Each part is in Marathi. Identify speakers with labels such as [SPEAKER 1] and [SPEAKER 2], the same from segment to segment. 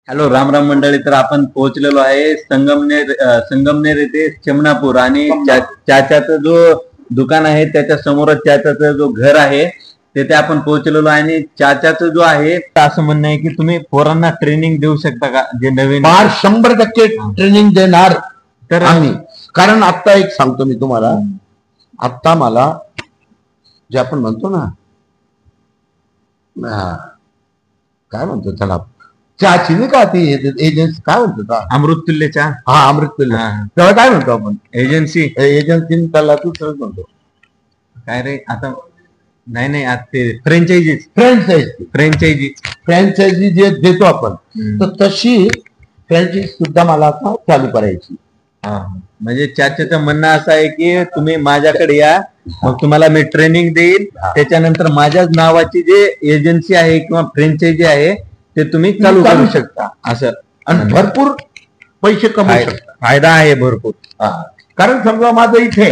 [SPEAKER 1] हॅलो, राम राम मंडळी. तर आपण पोहोचलेलो आहे संगमनेर येथे चमनापूर आणि चाच्याचं जो दुकान आहे त्याच्या समोरच चाच्याचं जो घर आहे तेथे आपण पोहोचलेलो आहे. आणि चाच्याचं जो आहे असं म्हणणं आहे की तुम्ही पोरांना ट्रेनिंग देऊ शकता का, जे नवीन
[SPEAKER 2] 100% ट्रेनिंग देणार. तर आम्ही कारण आता एक सांगतो मी तुम्हाला, आता मला जे आपण म्हणतो ना, काय म्हणतो त्याला, चहाची नाही का ती एजन्सी, काय म्हणतो
[SPEAKER 1] अमृततुल्य चहा.
[SPEAKER 2] हा, अमृततुल्य. त्याला काय म्हणतो आपण,
[SPEAKER 1] एजन्सी.
[SPEAKER 2] त्याला तू सरळ म्हणतो
[SPEAKER 1] काय रे आता, नाही आता ते फ्रँचायझी
[SPEAKER 2] जे देतो आपण, तर तशी फ्रँचायझी सुद्धा मला आता चालू करायची.
[SPEAKER 1] म्हणजे चाच्याचं म्हणणं असं आहे की तुम्ही माझ्याकडे या, मग तुम्हाला मी ट्रेनिंग देईल. त्याच्यानंतर माझ्याच नावाची जे एजन्सी आहे किंवा फ्रँचायझी आहे ते तुम्ही चालू करू शकता असं.
[SPEAKER 2] आणि भरपूर पैसे कमवू शकता,
[SPEAKER 1] फायदा आहे भरपूर.
[SPEAKER 2] कारण समजा माझं इथे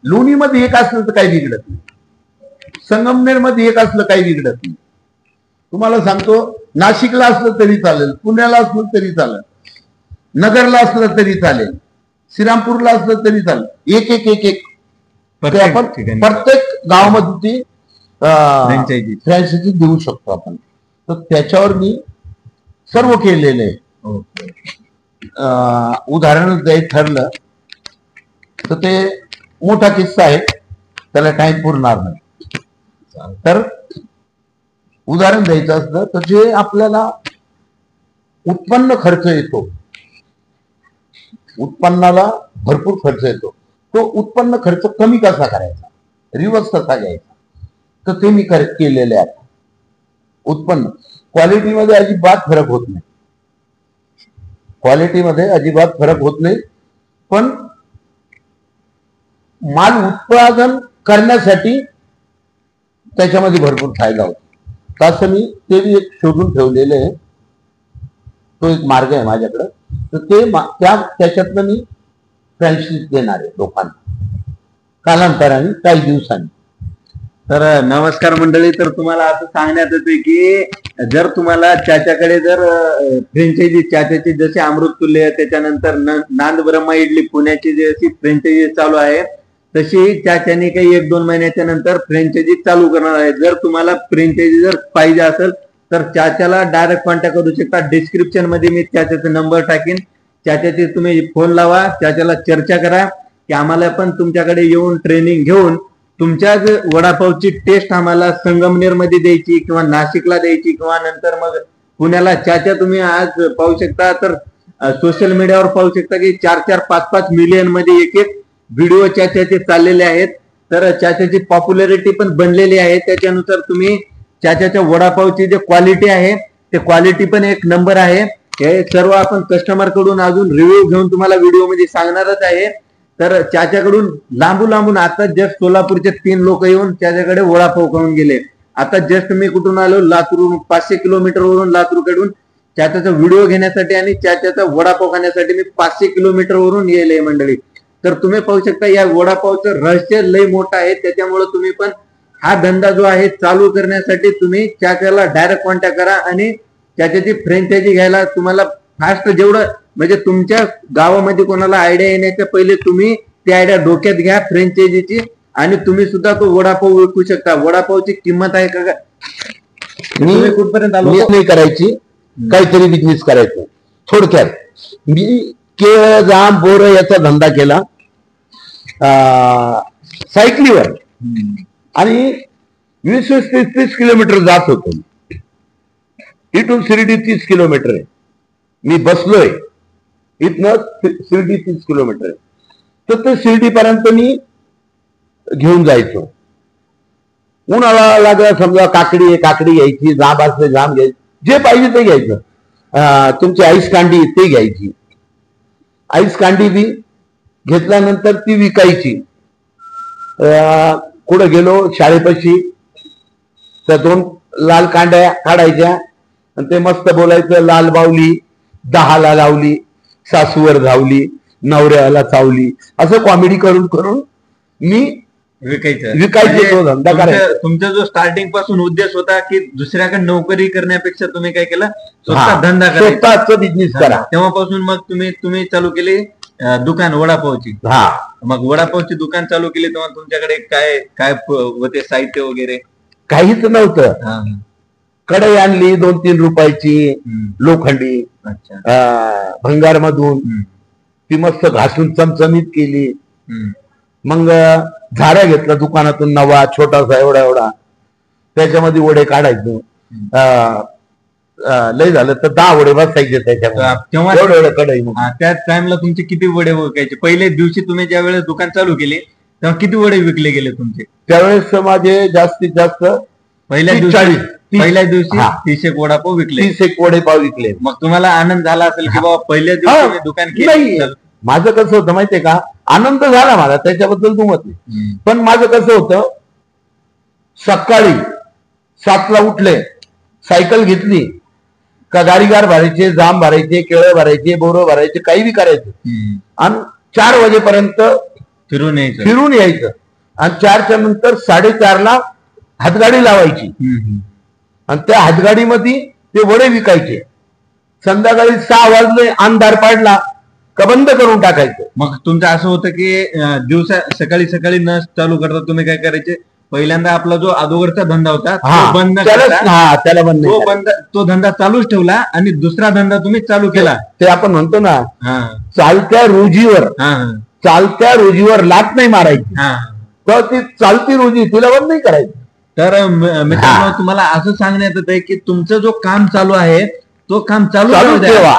[SPEAKER 2] लोणीमध्ये एक असलं तर काही बिघडत नाही, संगमनेर मध्ये एक असलं काही बिघडत नाही. तुम्हाला सांगतो, नाशिकला असलं तरी चालेल, पुण्याला असलं तरी चालेल, नगरला असलं तरी चालेल, श्रीरामपूरला असलं तरी चालेल. एक एक एक एक आपण प्रत्येक गावामध्ये ती फ्रँचायझी देऊ शकतो आपण. तर त्याच्यावर मी सर्व केलेलं आहे. उदाहरण द्यायचं ठरलं तर ते मोठा किस्सा आहे, त्याला टाइम पुरणार नाही. तर उदाहरण द्यायचं असलं तर जे आपल्याला उत्पन्न खर्च येतो, उत्पन्नाला भरपूर खर्च येतो, तो उत्पन्न खर्च कमी कसा करायचा, रिवर्स कसा घ्यायचा, तर ते मी केलेले आहे. उत्पन्न क्वालिटीमध्ये अजिबात फरक होत नाही, क्वालिटीमध्ये अजिबात फरक होत नाही. पण माल उत्पादन करण्यासाठी त्याच्यामध्ये भरपूर फायदा होतो. तसं मी ते बी एक शोधून ठेवलेलं आहे, तो एक मार्ग आहे माझ्याकडं. तर ते त्याच्यातनं मी फ्रँचायझी देणार आहे लोकांना कालांतराने, काही दिवसांनी.
[SPEAKER 1] तर नमस्कार मंडळी. तर तुम्हाला असं सांगण्यात येते की जर तुम्हाला चाच्याकडे जर फ्रँचायझी चाच्याची जशी अमृततुल्य, त्याच्यानंतर नांद ब्रह्मा इडली पुण्याची जशी फ्रँचायझी चालू आहे, तशी चाच्याने काही 1-2 महिन्याच्या नंतर फ्रँचायझी चालू करणार आहे. जर तुम्हाला फ्रँचायझी जर पाहिजे असेल तर चाच्याला डायरेक्ट कॉन्टॅक्ट करू शकता. डिस्क्रिप्शन मध्ये मी चाच्याचा नंबर टाकीन, चाच्याचे तुम्ही फोन लावा, चाच्याला चर्चा करा की आम्हाला पण तुमच्याकडे येऊन ट्रेनिंग घेऊन तुमच्याच वडापावची टेस्ट आम्हाला संगमनेर मध्ये द्यायची किंवा नाशिकला द्यायची किंवा नंतर मग पुण्याला. चाच्या तुम्ही आज पाहू शकता, तर सोशल मीडियावर पाहू शकता की 4-4, 5-5 मिलियन मध्ये एक व्हिडिओ चाच्याचे चाललेले आहेत. तर चाच्याची पॉप्युलॅरिटी पण बनलेली आहे. त्याच्यानुसार तुम्ही चाच्याच्या वडापावची जे क्वालिटी आहे ते क्वालिटी पण एक नंबर आहे. हे सर्व आपण कस्टमर कडून अजून रिव्ह्यू घेऊन तुम्हाला व्हिडिओ मध्ये सांगणारच आहे. तर चाच्याकडून लांबून आता जस्ट सोलापूरचे 3 लोक येऊन त्याच्याकडे वडापाव खाऊन गेले. आता जस्ट मी कुठून आलो, लातूरून 500 किलोमीटर वरून, लातूरकडून चाच्याचा व्हिडिओ घेण्यासाठी आणि चाच्याचा वडापाव खाण्यासाठी मी 500 किलोमीटर वरून गेले मंडळी. तर तुम्ही पाहू शकता या वडापावचं रहस्य लय मोठं आहे. त्याच्यामुळे तुम्ही पण हा धंदा जो आहे चालू करण्यासाठी तुम्ही चाच्याला डायरेक्ट कॉन्टॅक्ट करा आणि चाच्याची फ्रँचायझी घ्यायला तुम्हाला फास्ट जेवढं, म्हणजे तुमच्या गावामध्ये कोणाला आयडिया येण्याच्या पहिले तुम्ही ती आयडिया डोक्यात घ्या फ्रँचायझीची, आणि तुम्ही सुद्धा तो वडापाव विकू शकता. वडापावची किंमत आहे का,
[SPEAKER 2] मी कुठपर्यंत आलो नाही करायची, काहीतरी बिझनेस करायचं. थोडक्यात मी केळ, जाम, बोर याचा धंदा केला सायकलीवर, आणि 20-30 किलोमीटर जात होतो. इथून शिर्डी 30 किलोमीटर आहे, मी बसलोय इथनं शिर्डी 30 किलोमीटर आहे. तर ते शिर्डीपर्यंत मी घेऊन जायचो. उन्हाळा लागला समजा, काकडी घ्यायची, जाम असले जाम घ्यायची, जे पाहिजे ते घ्यायचं. तुमची आईस कांडी ते घ्यायची, आईस कांडी बी घेतल्यानंतर ती विकायची. कुठं गेलो शाळेपाशी तर 2 लाल कांड्या काढायच्या आणि ते मस्त बोलायचं, लाल बावली 10ला लावली, सासूवर धावली, नवऱ्याला चावली, असं कॉमेडी करून मी विकायचे तो धंदा करायचा.
[SPEAKER 1] तुमचा जो स्टार्टिंग पासून उद्देश होता की दुसऱ्याकडे नौकरी करण्यापेक्षा तुम्ही काय केलं, स्वतः धंदा करायचा,
[SPEAKER 2] स्वतःचा बिझनेस करा.
[SPEAKER 1] तेव्हापासून मग तुम्ही चालू केली दुकान वडापावची.
[SPEAKER 2] हा,
[SPEAKER 1] मग वडापावची दुकान चालू केली तेव्हा तुमच्याकडे काय काय होते साहित्य वगैरे?
[SPEAKER 2] काहीच नव्हतं. कढई आणली 2-3 रुपयाची लोखंडी, भंगार मधून, ती मस्त घासून चमचमीत केली. मग झारा घेतला दुकानातून नवा, छोटासा एवढा, त्याच्यामध्ये वडे काढायचो. लय झालं तर 10 वडे बसायचे त्याच्यामध्ये, एवढे कढई.
[SPEAKER 1] त्या टाइमला तुमचे किती वडे विकायचे? पहिल्या दिवशी तुम्ही ज्या वेळेस दुकान चालू केले तेव्हा किती वडे विकले गेले तुमचे?
[SPEAKER 2] त्यावेळेस माझे जास्तीत जास्त
[SPEAKER 1] पहिल्या दिवशी 30 एक वडापाव विकले.
[SPEAKER 2] 30 वडेपाव विकले.
[SPEAKER 1] मग तुम्हाला आनंद झाला असेल की बाबा पहिल्या दिवशी दुकान केलं?
[SPEAKER 2] माझं कसं होतं माहितीये का, आनंद झाला मला, त्याच्याबद्दल दुमत नाही. पण माझं कसं होतं, सकाळी 7ला उठले, सायकल घेतली का गाडीगार भरायचे, जाम भरायचे, केळं भरायचे, बोरं भरायचे, काही बी करायचं, आणि 4 वाजेपर्यंत फिरून यायचं. आणि 4च्या नंतर 4:30ला हातगाडी लावायची, आणि त्या हातगाडीमध्ये ते वडे विकायचे. संध्याकाळी 6 वाजले, अंधार पाडला का बंद करून टाकायचं.
[SPEAKER 1] मग तुमचं असं होतं की सकाळी न चालू करता तुम्ही काय करायचे, पहिल्यांदा आपला जो अगोदरचा धंदा होता तो बंद, तो धंदा चालूच ठेवला आणि दुसरा धंदा तुम्ही चालू केला.
[SPEAKER 2] ते आपण म्हणतो ना, चालत्या रोजीवर लाट नाही मारायची, तर ती चालती रोजी तिला बंद नाही करायची.
[SPEAKER 1] तर मित्रांनो, तुम्हाला असं सांगण्यात येत आहे की तुमचं जो काम चालू आहे तो काम चालू ठेवा,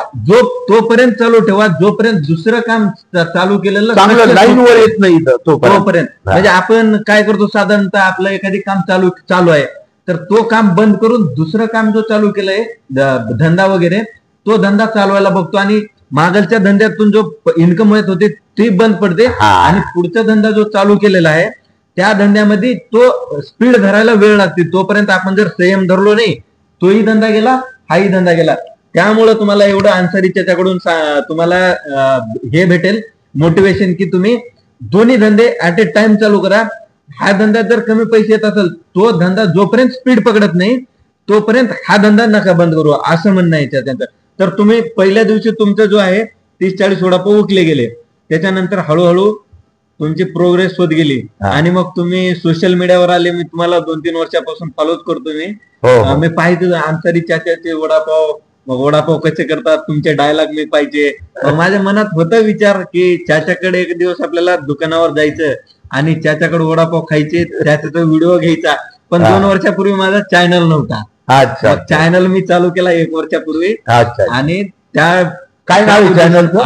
[SPEAKER 1] तोपर्यंत चालू ठेवा जोपर्यंत दुसरं काम चालू केलेलं
[SPEAKER 2] लाईनवर येत नाही
[SPEAKER 1] तोपर्यंत. म्हणजे आपण काय करतो, साधारणतः आपलं एखादी काम चालू आहे तर तो काम बंद करून दुसरं काम जो चालू केलंय धंदा वगैरे, तो धंदा चालवायला बघतो, आणि मागलच्या धंद्यातून जो इन्कम येत होते ते बंद पडते, आणि पुढचा धंदा जो चालू केलेला आहे त्या धंद्यामध्ये तो स्पीड धरायला वेळ लागते. तोपर्यंत आपण जर संयम धरलो नाही, तोही धंदा गेला, हाही धंदा गेला. त्यामुळे तुम्हाला एवढं अन्सारीच्या त्याच्याकडून तुम्हाला हे भेटेल मोटिवेशन की तुम्ही दोन्ही धंदे ऍट ए टाइम चालू करा. हा धंदा जर कमी पैसे येत असेल, तो धंदा जोपर्यंत स्पीड पकडत नाही तोपर्यंत हा धंदा नका बंद करू, असं म्हणणं आहे त्यांचं. तर तुम्ही पहिल्या दिवशी तुमचं जो आहे 30-40 वडापाव विकले गेले, त्याच्यानंतर हळूहळू तुमची प्रोग्रेस होत गेली, आणि मग तुम्ही सोशल मीडियावर आले. मी तुम्हाला 2-3 वर्षापासून फॉलोच करतो. मी पाहिजे अन्सारी चाचाचे वडापाव कसे करतात, तुमचे डायलॉग मी पाहिजे. माझ्या मनात होता विचार की चाचाकडे एक दिवस आपल्याला दुकानावर जायचं आणि चाचाकडे वडापाव खायचे, त्याचा व्हिडिओ घ्यायचा. पण 2 वर्षापूर्वी माझा चॅनल नव्हता. चॅनल मी चालू केला 1 वर्षापूर्वी, आणि त्या
[SPEAKER 2] काय नाव चॅनलचं?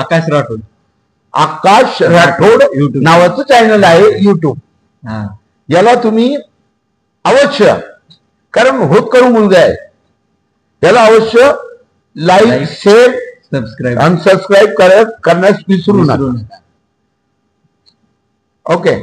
[SPEAKER 2] आकाश राठोड नावाचं चॅनल आहे युट्यूब. याला तुम्ही अवश्य, कारण होत करू मुलगा आहे, याला अवश्य लाईक, शेअर, सबस्क्राईब आणि सबस्क्राईब करण्यास विसरू नका. ओके.